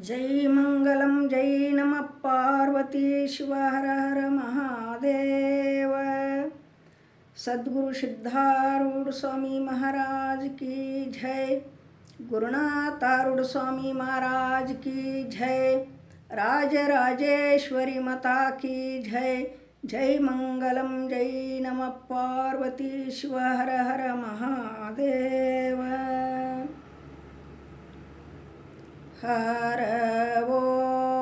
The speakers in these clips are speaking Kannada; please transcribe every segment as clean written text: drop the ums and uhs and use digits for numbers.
ಜೈ ಮಂಗಲಂ ಜೈ ನಮಃ ಪಾರ್ವತಿ ಶಿವ ಹರ ಹರ ಮಹಾದೇವ. ಸದ್ಗುರು ಸಿದ್ಧಾರೂಢ ಸ್ವಾಮಿ ಮಹಾರಾಜ್ ಕಿ ಜೈ. ಗುರುನಾಥಾರೂಢ ಸ್ವಾಮಿ ಮಹಾರಾಜ್ ಕಿ ಜೈ. ರಾಜರಾಜೇಶ್ವರಿ ಮಾತಾ ಕಿ ಜೈ. ಜೈ ಮಂಗಲಂ ಜೈ ನಮಃ ಪಾರ್ವತಿ ಶಿವ ಹರ ಹರ ಮಹಾದೇವ. ಹರ ಓಂ.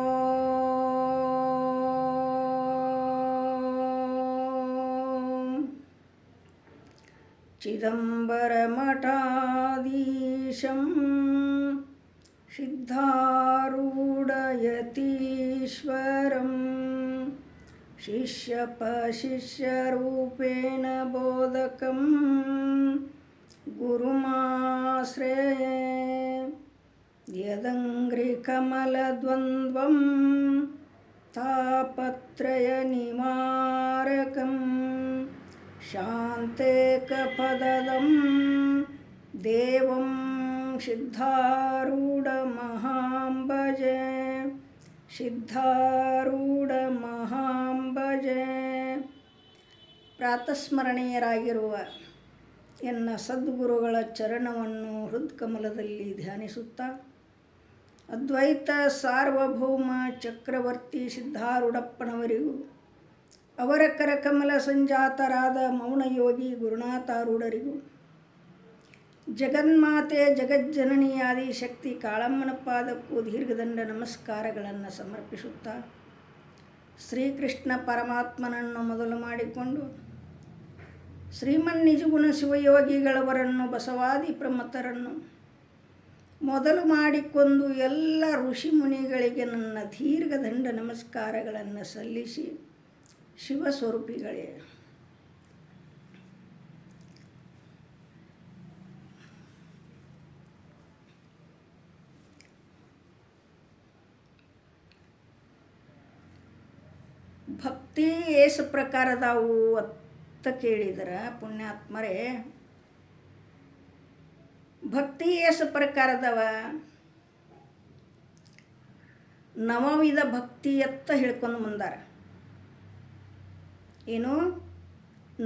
ಚಿದಂಬರಮಠಾಧೀಶಂ ಸಿದ್ಧಾರೂಢಯತೀಶ್ವರಂ ಶಿಷ್ಯಪಶಿಷ್ಯರೂಪೇಣ ಬೋಧಕಂ ಗುರುಮಾಶ್ರಯೇ. ಯದಂಘ್ರಿಕಮಲದ್ವಂದ್ವಂ ತಾಪತ್ರಯನಿವಾರಕಂ ಶಾಂತೇಕಪದದಂ ದೇವಂ ಸಿದ್ಧಾರೂಢಮಹಾಂ ಭಜೆ. ಸಿದ್ಧಾರೂಢಮಹಾಂ ಭಜೆ. ಪ್ರಾತಸ್ಮರಣೀಯರಾಗಿರುವ ಎನ್ನ ಸದ್ಗುರುಗಳ ಚರಣವನ್ನು ಹೃತ್ಕಮಲದಲ್ಲಿ ಧ್ಯಾನಿಸುತ್ತಾ ಅದ್ವೈತ ಸಾರ್ವಭೌಮ ಚಕ್ರವರ್ತಿ ಸಿದ್ಧಾರೂಢಪ್ಪನವರಿಗೂ ಅವರ ಕರಕಮಲ ಸಂಜಾತರಾದ ಮೌನಯೋಗಿ ಗುರುನಾಥಾರೂಢರಿಗೂ ಜಗನ್ಮಾತೆ ಜಗಜ್ಜನನಿಯಾದಿ ಶಕ್ತಿ ಕಾಳಮ್ಮನ ಪಾದಕ್ಕೂ ದೀರ್ಘದಂಡ ನಮಸ್ಕಾರಗಳನ್ನು ಸಮರ್ಪಿಸುತ್ತಾ ಶ್ರೀಕೃಷ್ಣ ಪರಮಾತ್ಮನನ್ನು ಮೊದಲು ಮಾಡಿಕೊಂಡು ಶ್ರೀಮನ್ ನಿಜಗುಣ ಶಿವಯೋಗಿಗಳವರನ್ನು ಬಸವಾದಿ ಪ್ರಮತರನ್ನು ಮೊದಲು ಮಾಡಿಕೊಂಡು ಎಲ್ಲ ಋಷಿ ಮುನಿಗಳಿಗೆ ನನ್ನ ದೀರ್ಘದಂಡ ನಮಸ್ಕಾರಗಳನ್ನು ಸಲ್ಲಿಸಿ ಶಿವಸ್ವರೂಪಿಗಳೇ, ಭಕ್ತಿ ಏಸು ಪ್ರಕಾರದಾವು ಅಂತ ಕೇಳಿದರೆ ಪುಣ್ಯಾತ್ಮರೇ, ಭಕ್ತಿ ಏಸು ಪ್ರಕಾರದವ? ನವವಿಧ ಭಕ್ತಿ ಎತ್ತ ಹೇಳ್ಕೊಂಡು ಬಂದಾರ. ಏನು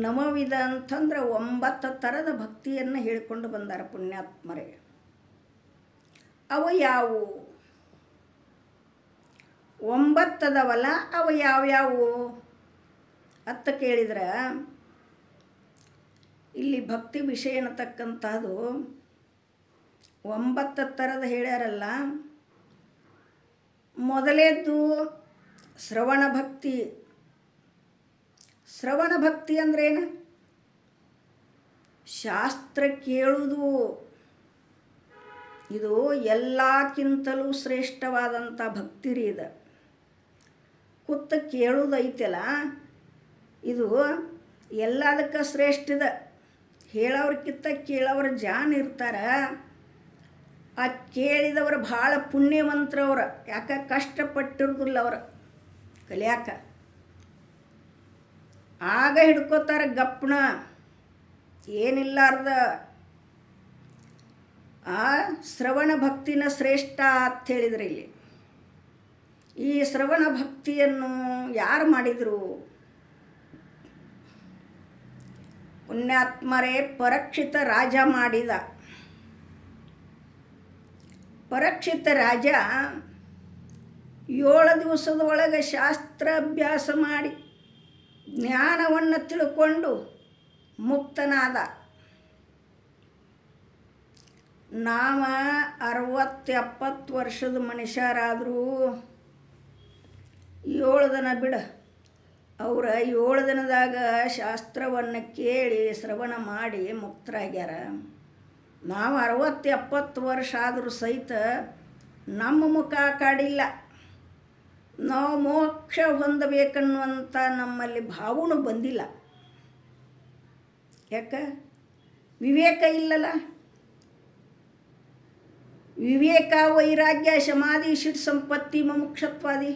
ನವವಿಧ ಅಂತಂದ್ರೆ 9 ಥರದ ಭಕ್ತಿಯನ್ನು ಹೇಳ್ಕೊಂಡು ಬಂದಾರ ಪುಣ್ಯಾತ್ಮರೇ. ಅವು ಯಾವುವು? 9 ಅದಾವಲ್ಲ, ಅವು ಯಾವ್ಯಾವು ಅತ್ತ ಕೇಳಿದ್ರೆ ಇಲ್ಲಿ ಭಕ್ತಿ ವಿಷಯ ಅನ್ನತಕ್ಕಂಥದ್ದು 9 ಥರದ ಹೇಳ್ಯಾರಲ್ಲ. ಮೊದಲೇದ್ದು ಶ್ರವಣ ಭಕ್ತಿ. ಶ್ರವಣ ಭಕ್ತಿ ಅಂದ್ರೇನು? ಶಾಸ್ತ್ರ ಕೇಳುವುದು. ಇದು ಎಲ್ಲಕ್ಕಿಂತಲೂ ಶ್ರೇಷ್ಠವಾದಂಥ ಭಕ್ತಿ ರೀ. ಇದು ಕೂತ ಕೇಳುವುದೈತಲ್ಲ, ಇದು ಎಲ್ಲದಕ್ಕೆ ಶ್ರೇಷ್ಠದ. ಹೇಳೋರ್ಕಿಂತ ಕೇಳೋರು ಜಾನ್ ಇರ್ತಾರೆ. ಆ ಕೇಳಿದವರು ಭಾಳ ಪುಣ್ಯವಂತರವ್ರು. ಯಾಕೆ ಕಷ್ಟಪಟ್ಟಿರೋದಿಲ್ಲ ಅವ್ರು ಕಲಿಯಾಕ. ಆಗ ಹಿಡ್ಕೋತಾರೆ ಗಪ್ಪಣ, ಏನಿಲ್ಲಾರ್ದ. ಆ ಶ್ರವಣ ಭಕ್ತಿನ ಶ್ರೇಷ್ಠ ಅಂತ ಹೇಳಿದ್ರು ಇಲ್ಲಿ. ಈ ಶ್ರವಣ ಭಕ್ತಿಯನ್ನು ಯಾರು ಮಾಡಿದರು? ಪುಣ್ಯಾತ್ಮರೇ, ಪರೀಕ್ಷಿತ ರಾಜ ಮಾಡಿದ. ಪರೀಕ್ಷಿತ ರಾಜ 7 ದಿವಸದ ಒಳಗೆ ಶಾಸ್ತ್ರ ಅಭ್ಯಾಸ ಮಾಡಿ ಜ್ಞಾನವನ್ನು ತಿಳ್ಕೊಂಡು ಮುಕ್ತನಾದ. ನಾವು 60-70 ವರ್ಷದ ಮನುಷ್ಯರಾದರೂ 7 ದಿನ ಬಿಡ, ಅವರ 7 ದಿನದಾಗ ಶಾಸ್ತ್ರವನ್ನು ಕೇಳಿ ಶ್ರವಣ ಮಾಡಿ ಮುಕ್ತರಾಗ್ಯಾರ. ನಾವು 60-70 ವರ್ಷ ಆದರೂ ಸಹಿತ ನಮ್ಮ ಮುಖ ಕಾಡಿಲ್ಲ. ನಾವು ಮೋಕ್ಷ ಹೊಂದಬೇಕನ್ನುವಂಥ ನಮ್ಮಲ್ಲಿ ಭಾವನೂ ಬಂದಿಲ್ಲ. ಯಾಕೆ? ವಿವೇಕ ಇಲ್ಲಲ್ಲ. ವಿವೇಕ, ವೈರಾಗ್ಯ, ಸಮಾಧಿ, ಸಿದ್ಧ ಸಂಪತ್ತಿ, ಮುಮುಕ್ಷತ್ವಾದಿ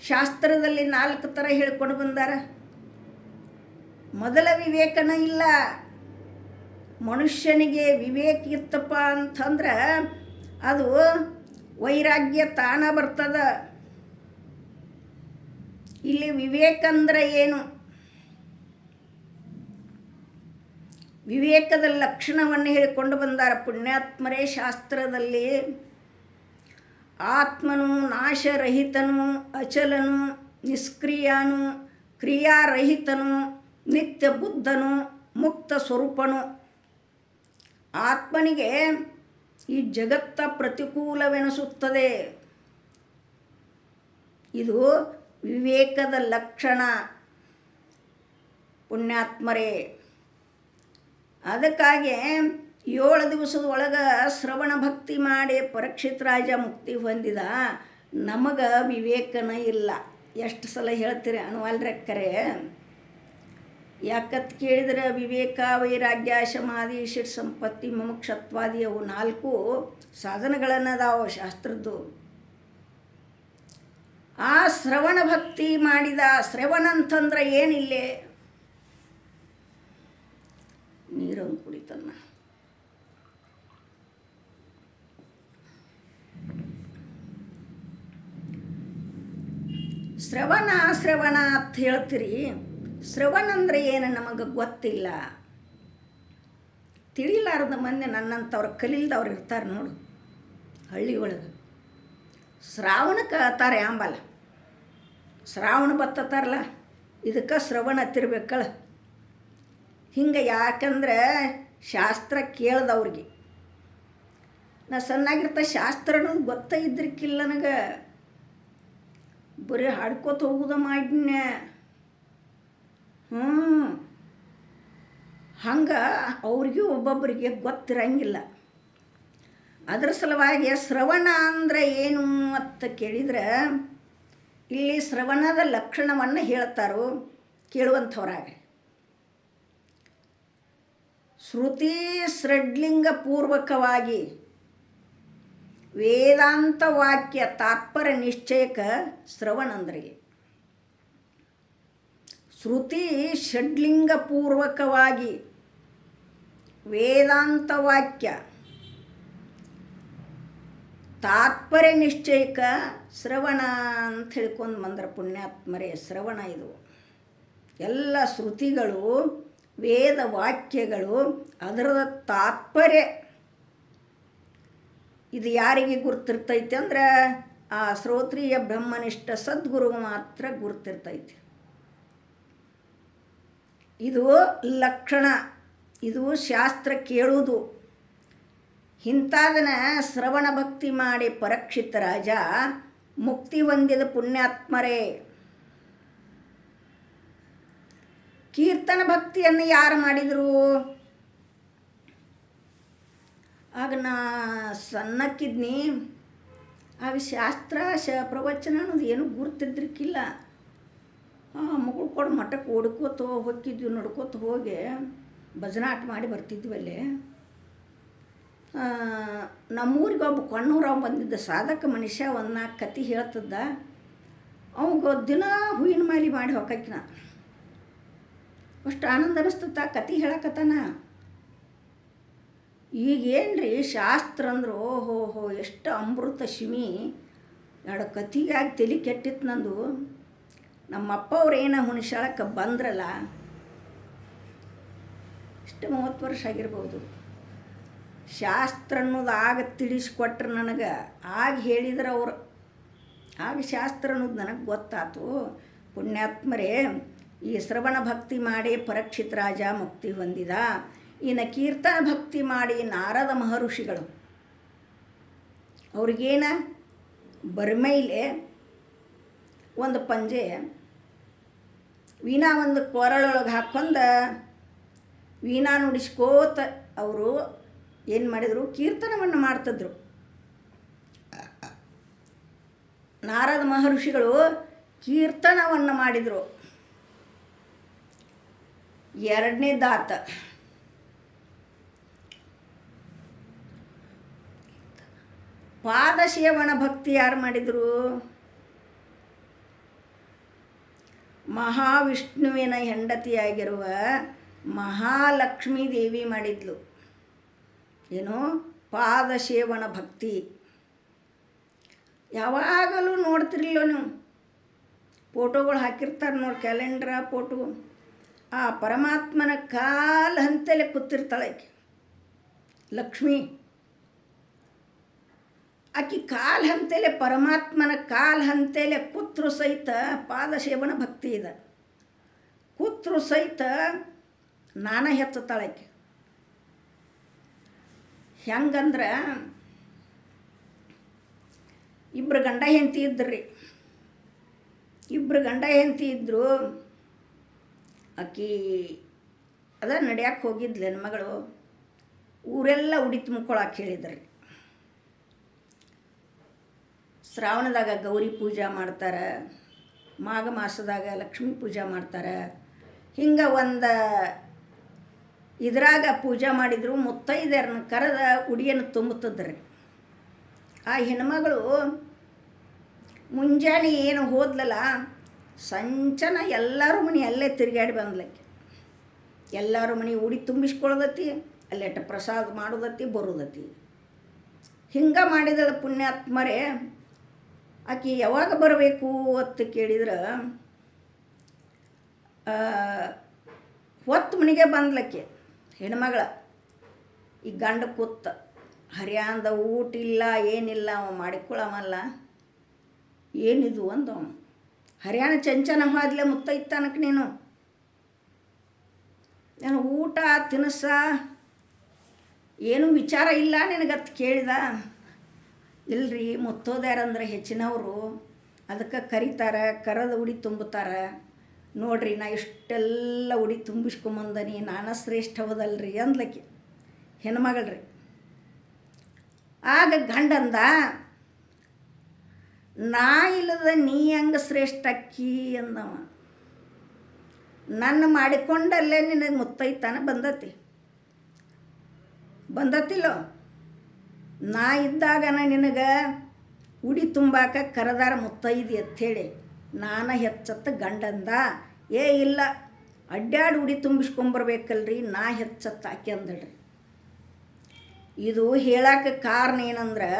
ಶಾಸ್ತ್ರದಲ್ಲಿ 4 ಥರ ಹೇಳ್ಕೊಂಡು ಬಂದಾರ. ಮೊದಲ ವಿವೇಕನ ಇಲ್ಲ. ಮನುಷ್ಯನಿಗೆ ವಿವೇಕ ಇತ್ತಪ್ಪ ಅಂತಂದ್ರೆ ಅದು ವೈರಾಗ್ಯ ತಾನ ಬರ್ತದ. ಇಲ್ಲಿ ವಿವೇಕ ಅಂದ್ರೆ ಏನು? ವಿವೇಕದ ಲಕ್ಷಣವನ್ನು ಹೇಳಿಕೊಂಡು ಬಂದಾರ ಪುಣ್ಯಾತ್ಮರೇ ಶಾಸ್ತ್ರದಲ್ಲಿ. ಆತ್ಮನು ನಾಶರಹಿತನು, ಅಚಲನು, ನಿಷ್ಕ್ರಿಯನು, ಕ್ರಿಯಾರಹಿತನು, ನಿತ್ಯ ಬುದ್ಧನು, ಮುಕ್ತ ಸ್ವರೂಪನು. ಆತ್ಮನಿಗೆ ಈ ಜಗತ್ತ ಪ್ರತಿಕೂಲವೆನಿಸುತ್ತದೆ. ಇದು ವಿವೇಕದ ಲಕ್ಷಣ ಪುಣ್ಯಾತ್ಮರೇ. ಅದಕ್ಕಾಗಿ 7 ದಿವಸದ ಒಳಗೆ ಶ್ರವಣ ಭಕ್ತಿ ಮಾಡಿ ಪರೀಕ್ಷಿತ್ ರಾಜ ಮುಕ್ತಿ ಹೊಂದಿದ. ನಮಗೆ ವಿವೇಕನ ಇಲ್ಲ. ಎಷ್ಟು ಸಲ ಹೇಳ್ತೀರಿ ಅನುವಲ್ರೆಕ್ಕರೆ. ಯಾಕತ್ ಕೇಳಿದ್ರೆ ವಿವೇಕ, ವೈರಾಗ್ಯ, ಸಮಾಧಿ, ಷಟ್ ಸಂಪತ್ತಿ, ಮುಮುಕ್ಷತ್ವಾದಿ ಅವು 4 ಸಾಧನಗಳನ್ನದಾವು ಶಾಸ್ತ್ರದ್ದು. ಆ ಶ್ರವಣ ಭಕ್ತಿ ಮಾಡಿದ. ಶ್ರವಣ ಅಂತಂದ್ರೆ ಏನಿಲ್ಲೇ? ನೀರನ್ನು ಕುಡಿತನ್ನ. ಶ್ರವಣ ಅಂತ ಹೇಳ್ತೀರಿ. ಶ್ರವಣ ಅಂದರೆ ಏನು ನಮಗೆ ಗೊತ್ತಿಲ್ಲ. ತಿಳಿಲಾರದ ಮಂದಿ ನನ್ನಂಥವ್ರು ಕಲೀಲ್ದವ್ರು ಇರ್ತಾರೆ ನೋಡು ಹಳ್ಳಿ ಒಳಗೆ. ಶ್ರಾವಣಕ್ಕೆ ಅತ್ತಾರೆ ಅಂಬಲ್ಲ, ಶ್ರಾವಣ ಬತ್ತತಾರಲ್ಲ, ಇದಕ್ಕೆ ಶ್ರವಣ ಹತ್ತಿರ್ಬೇಕಲ್ಲ. ಹಿಂಗೆ ಯಾಕಂದ್ರೆ ಶಾಸ್ತ್ರ ಕೇಳ್ದವ್ರಿಗೆ. ನಾ ಸಣ್ಣಾಗಿರ್ತ ಶಾಸ್ತ್ರ ಅನ್ನೋದು ಗೊತ್ತ ಇದ್ರಿಕ್ಕಿಲ್ಲ ನನಗೆ. ಬರೀ ಹಾಡ್ಕೋತ ಹೋಗುದ ಮಾಡಿನ್ಯ. ಹಂಗೆ ಅವ್ರಿಗೂ ಒಬ್ಬೊಬ್ಬರಿಗೆ ಗೊತ್ತಿರಂಗಿಲ್ಲ. ಅದ್ರ ಸಲುವಾಗಿ ಶ್ರವಣ ಅಂದರೆ ಏನು ಅಂತ ಕೇಳಿದ್ರೆ ಇಲ್ಲಿ ಶ್ರವಣದ ಲಕ್ಷಣವನ್ನು ಹೇಳ್ತಾರೋ ಕೇಳುವಂಥವ್ರಾಗ. ಶ್ರುತಿ ಷಡ್ಲಿಂಗ ಪೂರ್ವಕವಾಗಿ ವೇದಾಂತ ವಾಕ್ಯ ತಾತ್ಪರ್ಯ ನಿಶ್ಚಯಕ್ಕೆ ಶ್ರವಣ ಅಂದ್ರೆ. ಶ್ರುತಿ ಷಡ್ಲಿಂಗ ಪೂರ್ವಕವಾಗಿ ವೇದಾಂತ ವಾಕ್ಯ ತಾತ್ಪರ್ಯ ನಿಶ್ಚಯಕ್ಕೆ ಶ್ರವಣ ಅಂತ ಹೇಳ್ಕೊಂಡು ಬಂದ್ರೆ ಪುಣ್ಯಾತ್ಮರೇ. ಶ್ರವಣ ಇದು ಎಲ್ಲ ಶ್ರುತಿಗಳು, ವೇದ ವಾಕ್ಯಗಳು, ಅದರ ತಾತ್ಪರ್ಯ ಇದು ಯಾರಿಗೆ ಗುರ್ತಿರ್ತೈತೆ ಅಂದ್ರೆ ಆ ಶ್ರೋತ್ರಿಯ ಬ್ರಹ್ಮನಿಷ್ಠ ಸದ್ಗುರು ಮಾತ್ರ ಗುರ್ತಿರ್ತೈತಿ. ಇದು ಲಕ್ಷಣ. ಇದು ಶಾಸ್ತ್ರ ಕೇಳುವುದು. ಇಂಥದನ್ನ ಶ್ರವಣ ಭಕ್ತಿ ಮಾಡಿ ಪರೀಕ್ಷಿತ ರಾಜ ಮುಕ್ತಿ ಹೊಂದಿದ ಪುಣ್ಯಾತ್ಮರೇ. ಕೀರ್ತನ ಭಕ್ತಿಯನ್ನು ಯಾರು ಮಾಡಿದರು? ಆಗ ನಾ ಸಣ್ಣಕ್ಕಿದ್ನಿ. ಆಗ ಶಾಸ್ತ್ರ ಪ್ರವಚನ ಅನ್ನೋದು ಏನೂ ಗುರ್ತಿದ್ರಿಕ್ಕಿಲ್ಲ. ಮಗಳು ಕೊಡು ಮಠಕ್ಕೆ ಓಡ್ಕೋತ ಹೋಗಿದ್ವಿ, ನಡ್ಕೋತ ಹೋಗಿ ಭಜನಾಟ ಮಾಡಿ ಬರ್ತಿದ್ವಿ ಅಲ್ಲಿ. ನಮ್ಮೂರಿಗೆ ಒಬ್ಬ ಕಣ್ಣೂರು ಅವ ಬಂದಿದ್ದ ಸಾಧಕ ಮನುಷ್ಯ. ಒಂದು 4 ಕತೆ ಹೇಳ್ತಿದ್ದ. ಅವಾಗ ದಿನ ಹೂವಿನ ಮಾಲಿ ಮಾಡಿ ಹೊಕ್ಕಕ್ಕಿನ ಅಷ್ಟು ಆನಂದ ಅನಿಸ್ತತ್ತ ಕತೆ ಹೇಳಕತ್ತಾನ. ಈಗೇನ್ರಿ ಶಾಸ್ತ್ರ ಅಂದ್ರೆ ಓಹೋ ಎಷ್ಟು ಅಮೃತ ಶಿಮಿ. 2 ಕತಿಗಾಗಿ ತಲೆ ಕೆಟ್ಟಿತ್ತು ನಂದು. ನಮ್ಮಪ್ಪ ಅವ್ರು ಏನೋ ಹುಣಸಾಳಕ್ಕೆ ಬಂದ್ರಲ್ಲ, ಇಷ್ಟು 30 ವರ್ಷ ಆಗಿರ್ಬೋದು. ಶಾಸ್ತ್ರ ಅನ್ನೋದು ಆಗ ತಿಳಿಸ್ಕೊಟ್ರು ನನಗೆ. ಆಗ ಹೇಳಿದ್ರೆ ಅವರು. ಆಗ ಶಾಸ್ತ್ರ ಅನ್ನೋದು ನನಗೆ ಗೊತ್ತಾಯ್ತು. ಪುಣ್ಯಾತ್ಮರೇ, ಈ ಶ್ರವಣ ಭಕ್ತಿ ಮಾಡಿ ಪರೀಕ್ಷಿತ್ ರಾಜ ಮುಕ್ತಿ ಹೊಂದಿದ. ಇನ್ನು ಕೀರ್ತನ ಭಕ್ತಿ ಮಾಡಿ ನಾರದ ಮಹರ್ಷಿಗಳು ಅವ್ರಿಗೇನ ಬರ್ಮೈಲೆ ಒಂದು ಪಂಜೆ ವೀಣಾ ಒಂದು ಕೊರಳೊಳಗೆ ಹಾಕ್ಕೊಂಡು ವೀಣಾ ನುಡಿಸ್ಕೋತ ಅವರು ಏನು ಮಾಡಿದರು? ಕೀರ್ತನವನ್ನು ಮಾಡ್ತಿದ್ರು. ನಾರದ ಮಹರ್ಷಿಗಳು ಕೀರ್ತನವನ್ನು ಮಾಡಿದರು. 2ನೇದಾತ ಪಾದಸೇವನ ಭಕ್ತಿ ಯಾರು ಮಾಡಿದರು? ಮಹಾವಿಷ್ಣುವಿನ ಹೆಂಡತಿಯಾಗಿರುವ ಮಹಾಲಕ್ಷ್ಮೀ ದೇವಿ ಮಾಡಿದ್ಲು. ಏನು? ಪಾದಸೇವನ ಭಕ್ತಿ. ಯಾವಾಗಲೂ ನೋಡ್ತಿರ್ಲಿಲ್ಲ ನೀವು, ಫೋಟೋಗಳು ಹಾಕಿರ್ತಾರೆ ನೋಡಿ, ಕ್ಯಾಲೆಂಡ್ರ ಫೋಟೋ. ಆ ಪರಮಾತ್ಮನ ಕಾಲು ಹಂತಲೇ ಕೂತಿರ್ತಾಳೆ ಆಕೆ ಲಕ್ಷ್ಮೀ. ಆಕೆ ಕಾಲು ಹಂತಲೇ, ಪರಮಾತ್ಮನ ಕಾಲು ಹಂತಲೇ ಕೂತ್ರು ಸಹಿತ ಪಾದ ಸೇವನ ಭಕ್ತಿ ಇದೆ. ಕೂತ್ರು ಸಹಿತ ನಾನ ಹೆಚ್ಚುತ್ತಾಳೆ ಆಕೆ. ಹೆಂಗಂದ್ರೆ ಇಬ್ಬರು ಗಂಡ ಹೆಂಡತಿ ಇದ್ರಿ. ಇಬ್ಬರು ಗಂಡ ಹೆಂಡತಿ ಇದ್ದರು. ಆಕಿ ಅದ ನಡ್ಯಾಕೆ ಹೋಗಿದ್ಲು ಹೆಣ್ಮಗಳು. ಊರೆಲ್ಲ ಉಡಿ ತುಂಬ್ಕೊಳಕ್ಕೆ ಹೇಳಿದ್ರಿ. ಶ್ರಾವಣದಾಗ ಗೌರಿ ಪೂಜೆ ಮಾಡ್ತಾರೆ, ಮಾಘ ಮಾಸದಾಗ ಲಕ್ಷ್ಮೀ ಪೂಜೆ ಮಾಡ್ತಾರೆ. ಹಿಂಗೆ ಒಂದು ಇದ್ರಾಗ ಪೂಜೆ ಮಾಡಿದ್ರು. ಮುತ್ತೈದೆಯರನ್ನ ಕರೆದ ಉಡಿಯನ್ನು ತುಂಬುತ್ತಿದ್ರಿ. ಆ ಹೆಣ್ಮಗಳು ಮುಂಜಾನೆ ಏನು ಹೋದ್ಲಲ್ಲ, ಸಂಚನ ಎಲ್ಲರೂ ಮನೆ ಅಲ್ಲೇ ತಿರುಗಾಡಿ ಬಂದ್ಲಕ್ಕೆ. ಎಲ್ಲರೂ ಮನೆ ಉಡಿ ತುಂಬಿಸ್ಕೊಳ್ಳೋದತ್ತಿ, ಅಲ್ಲೆಟ್ಟ ಪ್ರಸಾದ ಮಾಡೋದತ್ತಿ, ಬರೋದತ್ತಿ. ಹಿಂಗೆ ಮಾಡಿದಳು ಪುಣ್ಯಾತ್ಮರೇ. ಆಕೆ ಯಾವಾಗ ಬರಬೇಕು ಅಂತ ಕೇಳಿದ್ರೆ ಹೊತ್ತು ಮನೆಗೆ ಬಂದ್ಲಕ್ಕೆ ಹೆಣ್ಮಗಳ. ಈ ಗಂಡ ಕೂತ ಹರ್ಯಾಂದ ಊಟ ಇಲ್ಲ, ಏನಿಲ್ಲ, ಅವ ಮಾಡಿಕೊಳ್ಳವಲ್ಲ. ಏನಿದು ಒಂದು ಹರ್ಯಾಣ ಚಂಚನ ಹೋದ್ಲೆ ಮುತ್ತೈತನಕ್ಕೆ ನೀನು ನಾನು ಊಟ ತಿನಸ ಏನೂ ವಿಚಾರ ಇಲ್ಲ ನಿನಗತ್ತು ಕೇಳಿದ. ಇಲ್ರಿ, ಮುತ್ತೋದ್ಯಾರಂದ್ರೆ ಹೆಚ್ಚಿನವರು, ಅದಕ್ಕೆ ಕರೀತಾರೆ, ಕರೆದು ಉಡಿ ತುಂಬುತ್ತಾರೆ. ನೋಡ್ರಿ, ನಾ ಇಷ್ಟೆಲ್ಲ ಉಡಿ ತುಂಬಿಸ್ಕೊಂಬಂದನಿ, ನಾನು ಶ್ರೇಷ್ಠ ಹೋದಲ್ರಿ ಅಂದ್ಲಕ್ಕೆ ಹೆಣ್ಮಗಳ್ರಿ. ಆಗ ಗಂಡಂದ, ನಾ ಇಲ್ಲದ ನೀ ಹಂಗೆ ಶ್ರೇಷ್ಠ ಅಕ್ಕಿ ಅಂದವ. ನನ್ನ ಮಾಡಿಕೊಂಡಲ್ಲೇ ನಿನಗೆ ಮುತ್ತೈತಾನ ಬಂದತಿಲ್ಲೋ. ನಾ ಇದ್ದಾಗ ನಿನಗೆ ಉಡಿ ತುಂಬಾಕ ಕರೆದಾರ ಮುತ್ತೈದಿ ಅಂಥೇಳಿ ನಾನು ಹೆಚ್ಚತ್ತ ಗಂಡಂದ. ಏ ಇಲ್ಲ, ಅಡ್ಡಾಡಿ ಉಡಿ ತುಂಬಿಸ್ಕೊಂಬರ್ಬೇಕಲ್ರಿ, ನಾ ಹೆಚ್ಚತ್ತ ಆಕೆ ಅಂದಳ್ರಿ. ಇದು ಹೇಳಕ್ಕೆ ಕಾರಣ ಏನಂದ್ರೆ,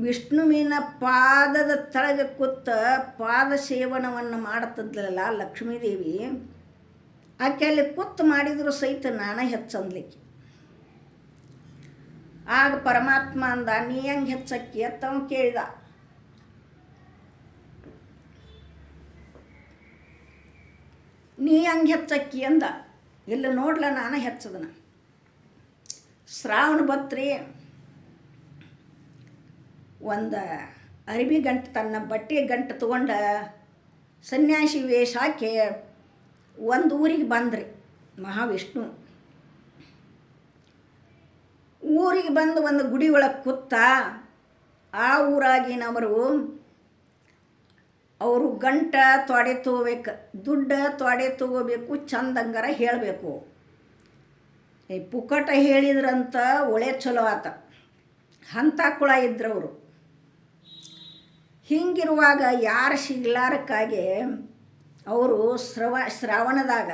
ವಿಷ್ಣುವಿನ ಪಾದದ ತಳಗೆ ಕೂತ ಪಾದ ಸೇವನವನ್ನು ಮಾಡ್ತಿದ್ಲಲ್ಲ ಲಕ್ಷ್ಮೀದೇವಿ, ಆಕೆ ಅಲ್ಲಿ ಕೂತು ಮಾಡಿದ್ರು ಸಹಿತ ನಾನೇ ಹೆಚ್ಚಂದ್ಲಿಕ್ಕೆ. ಆಗ ಪರಮಾತ್ಮ ಅಂದ, ನೀ ಹೆಂಗೆ ಹೆಚ್ಚಕ್ಕಿ ಅಂತ ಕೇಳಿದ. ನೀ ಹಂಗೆ ಹೆಚ್ಚಕ್ಕಿ ಅಂದ. ಇಲ್ಲ ನೋಡ್ಲ, ನಾನು ಹೆಚ್ಚದನ. ಶ್ರಾವಣ ಬತ್ರಿ, ಒಂದು ಅರಿವಿ ಗಂಟು, ತನ್ನ ಬಟ್ಟೆ ಗಂಟು ತೊಗೊಂಡ ಸನ್ಯಾಸಿ ವೇಷ ಹಾಕಿ ಒಂದು ಊರಿಗೆ ಬಂದ್ರಿ ಮಹಾವಿಷ್ಣು. ಊರಿಗೆ ಬಂದು ಒಂದು ಗುಡಿ ಒಳಗೆ ಕೂತ, ಆ ಊರಾಗಿನವರು ಅವರು ಗಂಟ ತೊಡೆ ತೊಗೋಬೇಕು, ದುಡ್ಡು ತೊಡೆ ತೊಗೋಬೇಕು, ಚಂದಂಗಾರ ಹೇಳಬೇಕು. ಈ ಪುಕ್ಕಟ ಹೇಳಿದ್ರಂತ ಒಳ್ಳೆ ಚಲೋ ಆತ, ಅಂಥ ಕುಳ ಇದ್ರವರು. ಹಿಂಗಿರುವಾಗ ಯಾರು ಸಿಗ್ಲಾರಕ್ಕಾಗಿ ಅವರು ಶ್ರಾವಣದಾಗ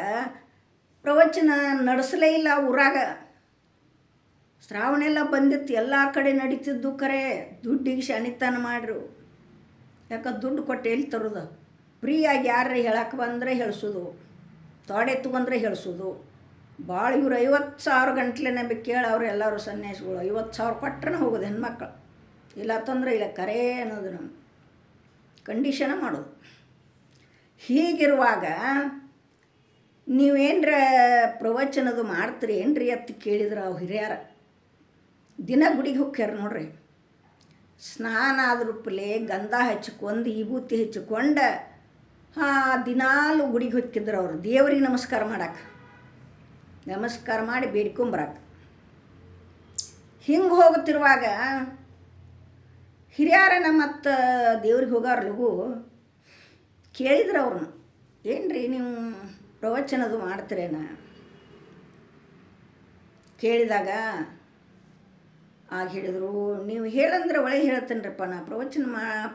ಪ್ರವಚನ ನಡೆಸಲೇ ಇಲ್ಲ ಊರಾಗ. ಶ್ರಾವಣ ಎಲ್ಲ ಬಂದಿತ್ತು, ಎಲ್ಲ ಕಡೆ ನಡೀತಿದ್ದು. ಕರೆ ದುಡ್ಡಿಗೆ ಶನಿತನ ಮಾಡ್ರು. ಯಾಕೆ ದುಡ್ಡು ಕೊಟ್ಟು ಎಲ್ಲಿ ತರೋದು? ಫ್ರೀಯಾಗಿ ಯಾರು ಹೇಳಕ್ಕೆ ಬಂದರೆ ಹೇಳಿಸೋದು, ತೊಡೆ ತೊಗೊಂಡ್ರೆ ಹೇಳಿಸೋದು. ಭಾಳ ಇವ್ರು 50,000 ಗಂಟ್ಲೆ ನಂಬಿ ಕೇಳಿ ಅವ್ರು ಎಲ್ಲರೂ ಸನ್ಯಾಸಿಗಳು 50,000 ಕೊಟ್ಟರೆ ಹೋಗೋದು ಹೆಣ್ಮಕ್ಳು. ಇಲ್ಲ ತಂದ್ರೆ ಇಲ್ಲ, ಕರೆ ಅನ್ನೋದು ನಮ್ಮ ಕಂಡೀಷನ ಮಾಡೋದು. ಹೀಗಿರುವಾಗ ನೀವೇನ್ರ ಪ್ರವಚನದು ಮಾಡ್ತೀರಿ ಏನ್ರಿ ಅಂತ ಕೇಳಿದ್ರೆ ಅವು ಹಿರಿಯರ ದಿನ ಗುಡಿಗೆ ಹೋಗ್ಯಾರ ನೋಡ್ರಿ. ಸ್ನಾನ ಆದ್ರೂಪಲೆ ಗಂಧ ಹಚ್ಕೊಂಡು ವಿಭೂತಿ ಹಚ್ಕೊಂಡು ದಿನಾಲು ಗುಡಿಗೆ ಹೊಕ್ಕಿದ್ರು ಅವರು. ದೇವ್ರಿಗೆ ನಮಸ್ಕಾರ ಮಾಡಿ ಬೇಡ್ಕೊಂಬರಕ್ಕೆ. ಹಿಂಗೆ ಹೋಗುತ್ತಿರುವಾಗ ಹಿರಿಯರನ ಮತ್ತು ದೇವ್ರಿಗೆ ಹೋಗೋರು ಲಘು ಕೇಳಿದ್ರು ಅವ್ರನ್ನ, ಏನ್ರಿ ನೀವು ಪ್ರವಚನದು ಮಾಡ್ತೀರೇನ ಕೇಳಿದಾಗ. ಆಗ ಹೇಳಿದರು, ನೀವು ಹೇಳಂದ್ರೆ ಒಳಗೆ ಹೇಳ್ತೇನ್ರಪ್ಪ, ನಾ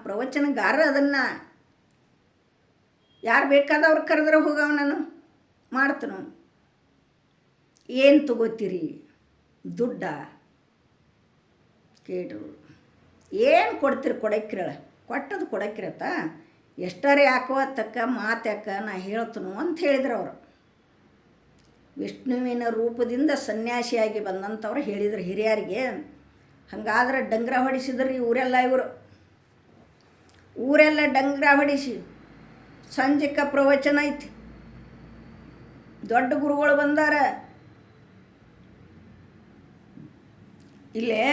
ಪ್ರವಚನಗಾರ ಅದನ್ನು ಯಾರು ಬೇಕಾದವ್ರು ಕರೆದ್ರೆ ಹೋಗವ, ನಾನು ಮಾಡ್ತನು. ಏನು ತಗೋತೀರಿ? ದುಡ್ಡ ಕೇಳ್ರು. ಏನು ಕೊಡ್ತೀರಿ ಕೊಡಕ್ಕಿರಳ ಕೊಟ್ಟದು ಕೊಡಕ್ಕಿರತ್ತ ಎಷ್ಟರೇ ಯಾಕೋ ತಕ್ಕ ಮಾತು ಯಾಕ ನಾ ಹೇಳ್ತನು ಅಂತ ಹೇಳಿದ್ರು ಅವರು. ವಿಷ್ಣುವಿನ ರೂಪದಿಂದ ಸನ್ಯಾಸಿಯಾಗಿ ಬಂದಂಥವ್ರು ಹೇಳಿದ್ರು ಹಿರಿಯರಿಗೆ. ಹಂಗಾದ್ರೆ ಡಂಗ್ರ ಹೊಡಿಸಿದ್ರಿ ಊರೆಲ್ಲ ಡಂಗ್ರ ಹೊಡಿಸಿ ಸಂಜೆಕ ಪ್ರವಚನ ಐತಿ. ದೊಡ್ಡ ಗುರುಗಳು ಬಂದಾರ. ಇಲ್ಲೇ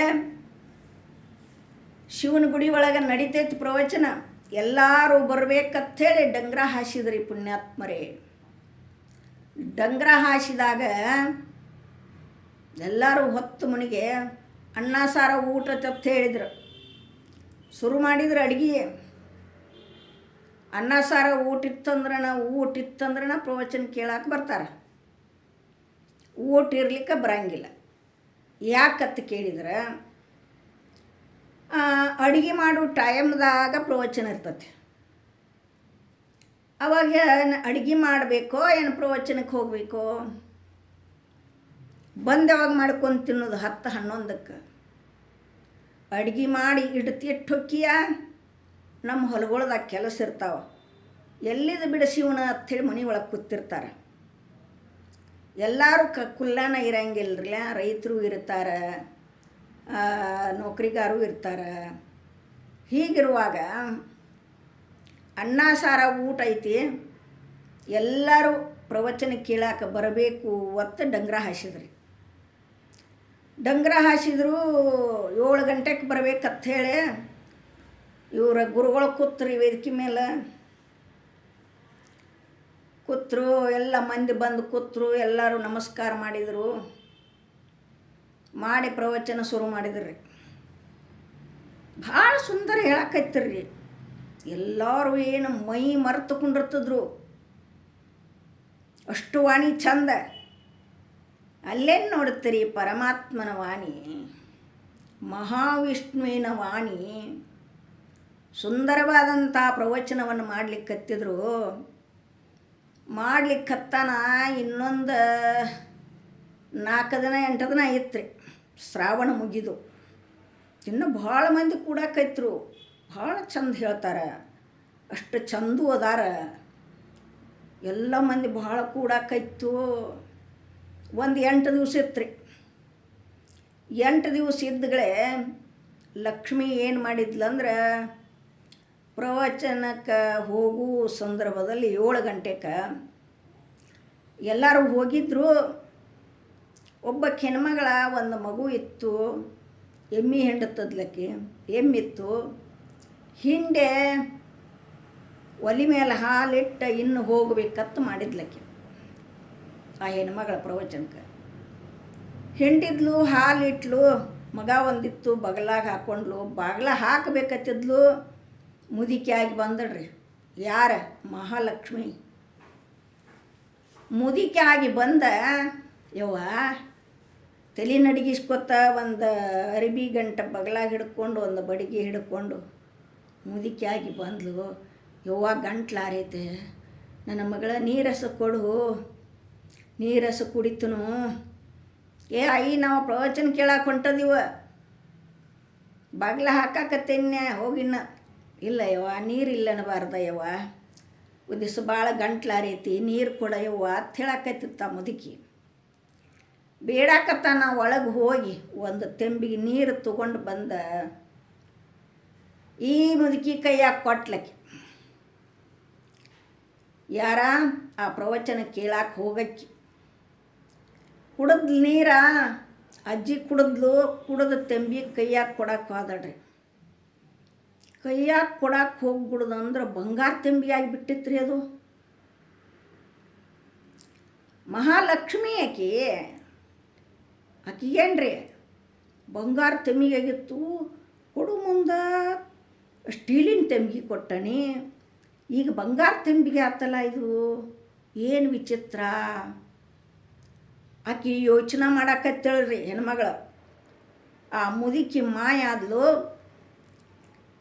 ಶಿವನ ಗುಡಿ ಒಳಗೆ ನಡಿತೈತಿ ಪ್ರವಚನ. ಎಲ್ಲರೂ ಬರ್ಬೇಕಂಥೇಳಿ ಡಂಗ್ರ ಹಾಸಿದ್ರಿ ಪುಣ್ಯಾತ್ಮರೇ. ಡಂಗ್ರ ಹಾಸಿದಾಗ ಎಲ್ಲರೂ ಹೊತ್ತು ಮನೆಗೆ ಅನ್ನ ಸಾರ ಊಟ ತಪ್ಪ ಹೇಳಿದ್ರು. ಶುರು ಮಾಡಿದ್ರು ಅಡುಗೆ. ಅನ್ನ ಸಾರ ಊಟ ಇತ್ತಂದ್ರನ ಪ್ರವಚನ ಕೇಳಕ್ಕೆ ಬರ್ತಾರೆ. ಊಟ ಇರ್ಲಿಕ್ಕೆ ಬರಂಗಿಲ್ಲ. ಯಾಕಂತ ಕೇಳಿದ್ರೆ ಅಡುಗೆ ಮಾಡೋ ಟೈಮ್ದಾಗ ಪ್ರವಚನ ಇರ್ತೈತಿ. ಅವಾಗ ಅಡುಗೆ ಮಾಡಬೇಕೋ ಏನು ಪ್ರವಚನಕ್ಕೆ ಹೋಗಬೇಕೋ? ಬಂದವಾಗ ಮಾಡ್ಕೊಂಡು ತಿನ್ನೋದು 10-11ಕ್ಕೆ. ಅಡುಗೆ ಮಾಡಿ ಇಟ್ಟು ಹೊಕ್ಕಿಯ ನಮ್ಮ ಹೊಲಗೊಳ್ದಾಗ ಕೆಲಸ ಇರ್ತಾವೆ. ಎಲ್ಲಿದು ಬಿಡಿಸಿವನ ಅಂಥೇಳಿ ಮನೆ ಒಳಗೆ ಕೂತಿರ್ತಾರೆ. ಎಲ್ಲರೂ ಕುಲ್ಲನ ಇರಂಗಿಲ್ಲರಲ್ಲ. ರೈತರು ಇರ್ತಾರೆ, ನೌಕರಿಗಾರು ಇರ್ತಾರೆ. ಹೀಗಿರುವಾಗ ಅನ್ನ ಸಾರ ಊಟ ಐತಿ, ಎಲ್ಲರೂ ಪ್ರವಚನ ಕೇಳಕ್ಕೆ ಬರಬೇಕು ಒತ್ತು ಡಂಗ್ರ ಹಾಸಿದ್ರಿ. ಡಂಗ್ರ ಹಾಸಿದ್ರು 7 ಗಂಟೆಗೆ ಬರ್ಬೇಕಂಥೇಳಿ ಇವರ ಗುರುಗಳು ಕೂತ್ರಿ ವೇದಿಕೆ ಮೇಲೆ. ಕೂತ್ರು, ಎಲ್ಲ ಮಂದಿ ಬಂದು ಕೂತ್ರು. ಎಲ್ಲರೂ ನಮಸ್ಕಾರ ಮಾಡಿದರು. ಮಾಡಿ ಪ್ರವಚನ ಶುರು ಮಾಡಿದ್ರಿ. ಭಾಳ ಸುಂದರ ಹೇಳಕ್ಕೈತಿರ್ರಿ. ಎಲ್ಲರೂ ಏನು ಮೈ ಮರೆತುಕೊಂಡಿರ್ತಿದ್ರು. ಅಷ್ಟು ವಾಣಿ ಚಂದ. ಅಲ್ಲೇನು ನೋಡುತ್ತೀರಿ ಪರಮಾತ್ಮನ ವಾಣಿ, ಮಹಾವಿಷ್ಣುವಿನ ವಾಣಿ. ಸುಂದರವಾದಂಥ ಪ್ರವಚನವನ್ನು ಮಾಡಲಿಕ್ಕತ್ತಿದ್ರು. ಮಾಡ್ಲಿಕ್ಕತ್ತಾನ ಇನ್ನೊಂದು 4 ದಿನ 8 ದಿನ ಇತ್ತು ರೀ ಶ್ರಾವಣ ಮುಗಿದು. ಇನ್ನು ಭಾಳ ಮಂದಿ ಕೂಡಕೈತ್ರು. ಭಾಳ ಚಂದ ಹೇಳ್ತಾರೆ. ಅಷ್ಟು ಚಂದು ಅದಾರ. ಎಲ್ಲ ಮಂದಿ ಭಾಳ ಕೂಡಕೈತು. ಒಂದು 8 ದಿವಸ ಇತ್ತು ರೀ. 8 ದಿವಸ ಇದ್ದಗಳೇ ಲಕ್ಷ್ಮಿ ಏನು ಮಾಡಿದ್ಲಂದ್ರೆ ಪ್ರವಚನಕ್ಕೆ ಹೋಗೋ ಸಂದರ್ಭದಲ್ಲಿ 7 ಗಂಟೆಗೆ ಎಲ್ಲರೂ ಹೋಗಿದ್ರು. ಒಬ್ಬ ಹೆಣ್ಮಗಳ ಒಂದು ಮಗು ಇತ್ತು. ಎಮ್ಮೆ ಹಿಂಡತ್ತದ್ಲಕ್ಕೆ ಎಮ್ಮಿತ್ತು. ಹಿಂಡೆ ಒಲೆ ಮೇಲೆ ಹಾಲಿಟ್ಟು ಇನ್ನು ಹೋಗ್ಬೇಕತ್ತು ಮಾಡಿದ್ಲಕ್ಕೆ ಆ ಹೆಣ್ಮಗಳ ಪ್ರವಚನಕ್ಕೆ. ಹಿಂಡಿದ್ಲು, ಹಾಲಿಟ್ಲು. ಮಗ ಒಂದಿತ್ತು ಬಗಲಾಗ ಹಾಕ್ಕೊಂಡ್ಲು. ಬಾಗ್ಲ ಹಾಕಬೇಕತ್ತಿದ್ಲು. ಮುದುಕಿ ಆಗಿ ಬಂದಳ್ರಿ. ಯಾರ? ಮಹಾಲಕ್ಷ್ಮಿ. ಮುದುಕಿ ಆಗಿ ಬಂದ ಯವ್ವ ತಲೆ ನಡಗಿಸ್ಕೊತ ಒಂದು ಅರಿಬಿ ಗಂಟೆ ಬಗಲಾಗ ಹಿಡ್ಕೊಂಡು ಒಂದು ಬಡಿಗೆ ಹಿಡ್ಕೊಂಡು ಮುದುಕಿ ಆಗಿ ಬಂದ್ಲು. ಯವ್ವ ಗಂಟ್ಲಾರೈತೆ, ನನ್ನ ಮಗಳ ನೀರಸ ಕೊಡು, ನೀರಸ ಕುಡಿತನು. ಅಯ್ಯ ನಾವು ಪ್ರವಚನ ಕೇಳಕ್ಕೆ ಹೊಂಟದಿವ, ಬಾಗ್ಲ ಹಾಕಾಕತ್ತೇನೆ ಹೋಗಿನ್ನ. ಇಲ್ಲ ಯವ್ವ ನೀರಿಲ್ಲ ಅನ್ನಬಾರ್ದ ಯವ್ವ, ಉದಿಸು ಭಾಳ ಗಂಟ್ಲಾರೈತಿ, ನೀರು ಕೊಡ ಯವ್ವ ಅಂತ ಹೇಳಕತ್ತಿತ್ತ ಮುದುಕಿ. ಬೇಡಾಕತ್ತಾನ. ಒಳಗೆ ಹೋಗಿ ಒಂದು ತೆಂಬಿಗೆ ನೀರು ತಗೊಂಡು ಬಂದ ಈ ಮುದುಕಿ ಕೈಯಾಗ ಕೊಟ್ಲಕ್ಕೆ. ಯಾರ? ಆ ಪ್ರವಚನ ಕೇಳಕ್ಕೆ ಹೋಗಕ್ಕೆ. ಕುಡಿದ್ಲು ನೀರ. ಅಜ್ಜಿ ಕುಡಿದ್ಲು. ಕುಡಿದ ತೆಂಬಿ ಕೈಯಾಗ ಕೊಡಕ್ಕೆ ಹೋದಡ್ರಿ. ಕೈಯಾಗ ಕೊಡಕ್ಕೆ ಹೋಗ್ಬಿಡುದಂದ್ರೆ ಬಂಗಾರ ತೆಂಬಿ ಆಗಿಬಿಟ್ಟಿತ್ತು ರೀ ಅದು. ಮಹಾಲಕ್ಷ್ಮಿ ಆಕಿಗೇನ್ರಿ ಬಂಗಾರ ತೆಂಬಿಗಾಗಿತ್ತು. ಕೊಡು ಮುಂದೆ ಸ್ಟೀಲಿನ ತೆಂಬಿಗೆ ಕೊಟ್ಟನಿ. ಈಗ ಬಂಗಾರ ತೆಂಬಿಗೆ ಆತಲ್ಲ ಇದು, ಏನು ವಿಚಿತ್ರ. ಆಕಿ ಯೋಚನೆ ಮಾಡಾಕತ್ತೇಳ್ರಿ ಹೆಣ್ಮಗಳು. ಆ ಮುದುಕಿ ಮಾಯ ಆದ್ಲು.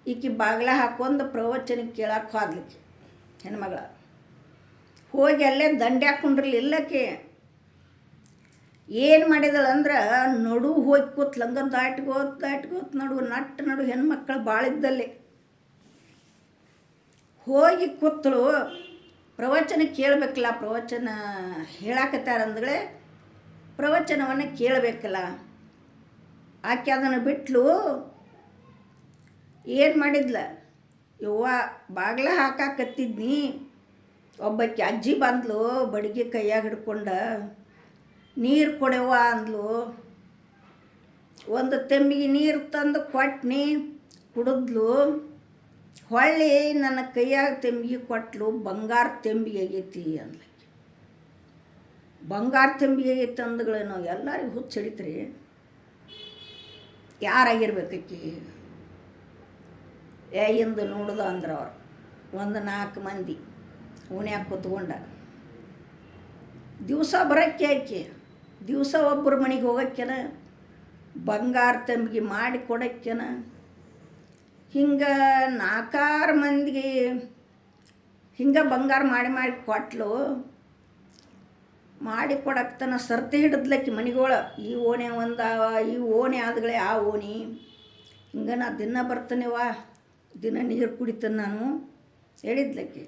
ಈಕಿ ಬಾಗ್ಲ ಹಾಕೊಂಡು ಪ್ರವಚನಕ್ಕೆ ಕೇಳಕ್ಕೆ ಹೋದ್ಲಿಕ್ಕೆ ಹೆಣ್ಮಗಳ. ಹೋಗಿ ಅಲ್ಲೇ ದಂಡೆ ಹಾಕ್ಕೊಂಡ್ರಲಿಲ್ಲಕ್ಕೆ. ಏನು ಮಾಡಿದಳಂದ್ರೆ ನಡು ಹೋಗಿ ಕೂತ್ ಲಂಗ ದಾಟ್ಕೋತ್ ನಡು ಹೆಣ್ಮಕ್ಳು ಭಾಳಿದ್ದಲ್ಲಿ ಹೋಗಿ ಕೂತಳು. ಪ್ರವಚನ ಕೇಳಬೇಕಲ್ಲ, ಪ್ರವಚನ ಹೇಳಾಕತ್ತಾರಂದಗಳೇ ಪ್ರವಚನವನ್ನು ಕೇಳಬೇಕಲ್ಲ. ಆಕೆ ಅದನ್ನು ಬಿಟ್ಲು. ಏನು ಮಾಡಿದ್ಲ, ಯವ್ವ ಬಾಗ್ಲ ಹಾಕಾಕತ್ತಿದ್ನಿ, ಒಬ್ಬಾಕಿ ಅಜ್ಜಿ ಬಂದ್ಲು, ಬಡಿಗೆ ಕೈಯಾಗ ಹಿಡ್ಕೊಂಡ ನೀರು ಕೊಡೆವ್ವ ಅಂದ್ಲು. ಒಂದು ತೆಂಬಿಗೆ ನೀರು ತಂದು ಕೊಟ್ನಿ, ಕುಡಿದ್ಲು. ಹೊಳ್ಳಿ ನನ್ನ ಕೈಯಾಗ ತೆಂಬಿಗೆ ಕೊಟ್ಲು. ಬಂಗಾರ ತೆಂಬಿಗೆ ಆಗೈತಿ ಅಂದ್ಲಕ್ಕೆ. ಬಂಗಾರ ತೆಂಬಿಗೆ ಆಗೈತಿ ಅಂದ್ಗಳೇನೋ ಎಲ್ಲರಿಗೂ ಹುಚ್ಚ ಹಿಡಿತ್ರಿ. ಯಾರಾಗಿರ್ಬೇಕಿ? ಇಂದು ನೋಡ್ದ ಅಂದ್ರೆ ಅವ್ರು ಒಂದು 4 ಮಂದಿ ಓಣ್ಯಾಗ ಕೂತ್ಕೊಂಡ. ದಿವಸ ಬರೋಕ್ಕೆ ಆಕೆ, ದಿವಸ ಒಬ್ಬರ ಮನೆಗೆ ಹೋಗೋಕ್ಕೆನ, ಬಂಗಾರ ತಂಬಿಗೆ ಮಾಡಿ ಕೊಡೋಕ್ಕೆನ. ಹಿಂಗೆ 4 ಮಂದಿಗೆ ಹಿಂಗೆ ಬಂಗಾರ ಮಾಡಿ ಕೊಟ್ಲು. ಮಾಡಿ ಕೊಡಕ್ತನ ಸರ್ತಿ ಹಿಡಿದ್ಲಕ್ಕಿ ಮನೆಗಳು. ಈ ಓಣೆ ಒಂದಾವ, ಈ ಓಣೆ ಆದಗಳೇ ಆ ಓಣಿ. ಹಿಂಗೆ ನಾ ದಿನ ಬರ್ತಾನೆವ, ದಿನ ನೀರು ಕುಡಿತೇನೆ ನಾನು ಹೇಳಿದ್ಲಕ್ಕಿ.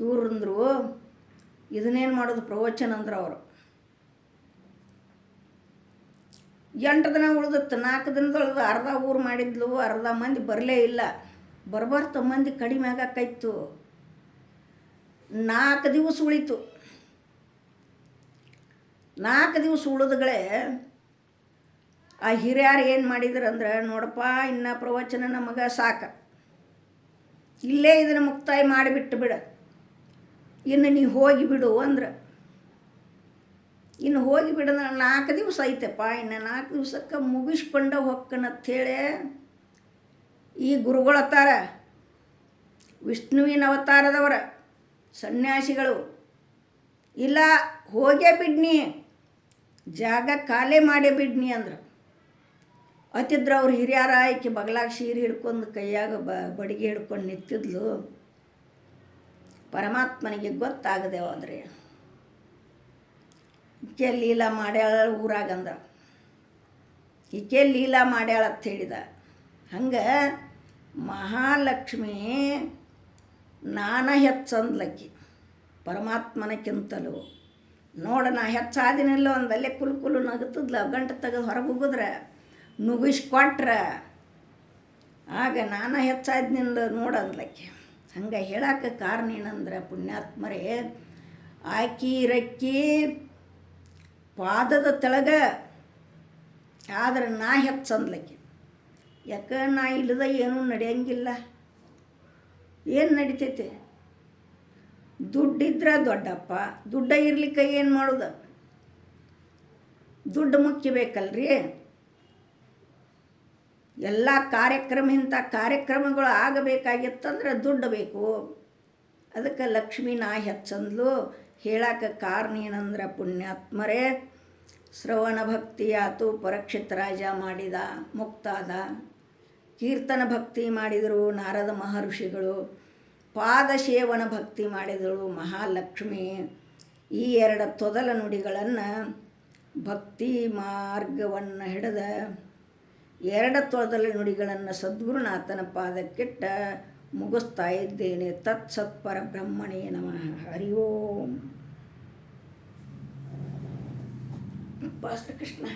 ಇವ್ರಂದ್ರು ಇದನ್ನೇನು ಮಾಡೋದು ಪ್ರವಚನ ಅಂದ್ರೆ ಅವರು 8 ದಿನ ಉಳ್ದತ್ತು. 4 ದಿನದೊಳಗೆ ಅರ್ಧ ಊರು ಮಾಡಿದ್ಲು, ಅರ್ಧ ಮಂದಿ ಬರಲೇ ಇಲ್ಲ. ಬರ್ಬರ್ತ ಮಂದಿ ಕಡಿಮೆ ಆಗಾಕೈತು. 4 ದಿವಸ ಉಳಿತು. 4 ದಿವಸ ಉಳಿದಗಳೇ ಆ ಹಿರಿಯರು ಏನು ಮಾಡಿದ್ರಂದ್ರೆ, ನೋಡಪ್ಪ ಇನ್ನು ಪ್ರವಚನ ನಮಗೆ ಸಾಕ, ಇಲ್ಲೇ ಇದನ್ನು ಮುಕ್ತಾಯ ಮಾಡಿಬಿಟ್ಟು ಬಿಡ, ಇನ್ನು ನೀ ಹೋಗಿಬಿಡು ಅಂದ್ರೆ. ಇನ್ನು ಹೋಗಿಬಿಡಂದ್ರೆ 4 ದಿವಸ ಐತೆಪ್ಪ, ಇನ್ನು 4 ದಿವಸಕ್ಕೆ ಮುಗಿಸ್ಕೊಂಡ ಹೊಕ್ಕನಂಥೇಳಿ ಈ ಗುರುಗಳತ್ತಾರ, ವಿಷ್ಣುವಿನ ಅವತಾರದವರ ಸನ್ಯಾಸಿಗಳು. ಇಲ್ಲ ಹೋಗೇ ಬಿಡ್ನಿ, ಜಾಗ ಖಾಲಿ ಮಾಡೇ ಬಿಡ್ನಿ ಅಂದ್ರೆ. ಅತಿದ್ರ ಅವ್ರು ಹಿರಿಯರ ಆಯ್ಕೆ ಬಗಲಾಗ ಸೀರೆ ಹಿಡ್ಕೊಂಡು ಕೈಯಾಗ ಬಡಿಗೆ ಹಿಡ್ಕೊಂಡು ನಿಂತಿದ್ಲು. ಪರಮಾತ್ಮನಿಗೆ ಗೊತ್ತಾಗದೆ ಹೋದ್ರೆ ಈಕೆ ಲೀಲಾ ಮಾಡ್ಯಾಳ ಊರಾಗಂದ, ಈಕೆ ಲೀಲಾ ಮಾಡ್ಯಾಳ ಅಂತ ಹೇಳಿದ. ಹಂಗೆ ಮಹಾಲಕ್ಷ್ಮಿ ನಾನ ಹೆಚ್ಚಂದ್ಲಕ್ಕಿ ಪರಮಾತ್ಮನಕ್ಕಿಂತಲೂ. ನೋಡೋಣ ಹೆಚ್ಚಾದಿನಲ್ಲೋ ಒಂದಲ್ಲೇ ಕುಲು ನಗುತ್ತದ್ಲ. ಗಂಟು ತೆಗೆದು ಹೊರಗೆ ಹೋಗಿದ್ರೆ ನುಗ್ಗಿಸ್ಕೊಟ್ರೆ ಆಗ ನಾನು ಹೆಚ್ಚಾದ್ನಿಂದ ನೋಡಂದ್ಲಕ್ಕೆ. ಹಂಗೆ ಹೇಳಕ್ಕೆ ಕಾರಣ ಏನಂದ್ರೆ ಪುಣ್ಯಾತ್ಮರೇ, ಆಕಿ ರಕ್ಕಿ ಪಾದದ ತೆಳಗೆ ಆದ್ರೆ ನಾ ಹೆಚ್ಚಂದ್ಲಕ್ಕೆ. ಯಾಕೆ ನಾ ಇಲ್ಲದ ಏನೂ ನಡೆಯಂಗಿಲ್ಲ. ಏನು ನಡಿತೈತೆ? ದುಡ್ಡಿದ್ರೆ ದೊಡ್ಡಪ್ಪ, ದುಡ್ಡ ಇರ್ಲಿಕ್ಕೆ ಏನು ಮಾಡೋದು? ದುಡ್ಡು ಮುಖ್ಯ ಬೇಕಲ್ರಿ. ಎಲ್ಲ ಇಂಥ ಕಾರ್ಯಕ್ರಮಗಳು ಆಗಬೇಕಾಗಿತ್ತಂದ್ರೆ ದುಡ್ಡು ಬೇಕು. ಅದಕ್ಕೆ ಲಕ್ಷ್ಮೀ ನಾ ಹೆಚ್ಚಂದ್ಲು. ಹೇಳಕ್ಕೆ ಕಾರಣ ಏನಂದ್ರೆ ಪುಣ್ಯಾತ್ಮರೇ, ಶ್ರವಣ ಭಕ್ತಿ ಆತು, ಪರೀಕ್ಷಿತ್ ರಾಜ ಮಾಡಿದ ಮುಕ್ತಾದ. ಕೀರ್ತನ ಭಕ್ತಿ ಮಾಡಿದರು ನಾರದ ಮಹರ್ಷಿಗಳು, ಪಾದಸೇವನ ಭಕ್ತಿ ಮಾಡಿದಳು ಮಹಾಲಕ್ಷ್ಮಿ. ಈ 2 ತೊದಲ ನುಡಿಗಳನ್ನು ಭಕ್ತಿ ಮಾರ್ಗವನ್ನು ಹಿಡಿದ 2 ತೊದಲ ನುಡಿಗಳನ್ನು ಸದ್ಗುರುನಾಥನ ಪಾದಕ್ಕಿಟ್ಟ ಮುಗಿಸ್ತಾ ಇದ್ದೇನೆ. ತತ್ಸತ್ಪರ ಬ್ರಹ್ಮಣೇ ನಮಃ. ಹರಿ ಓಂ. ಶ್ರೀಕೃಷ್ಣ.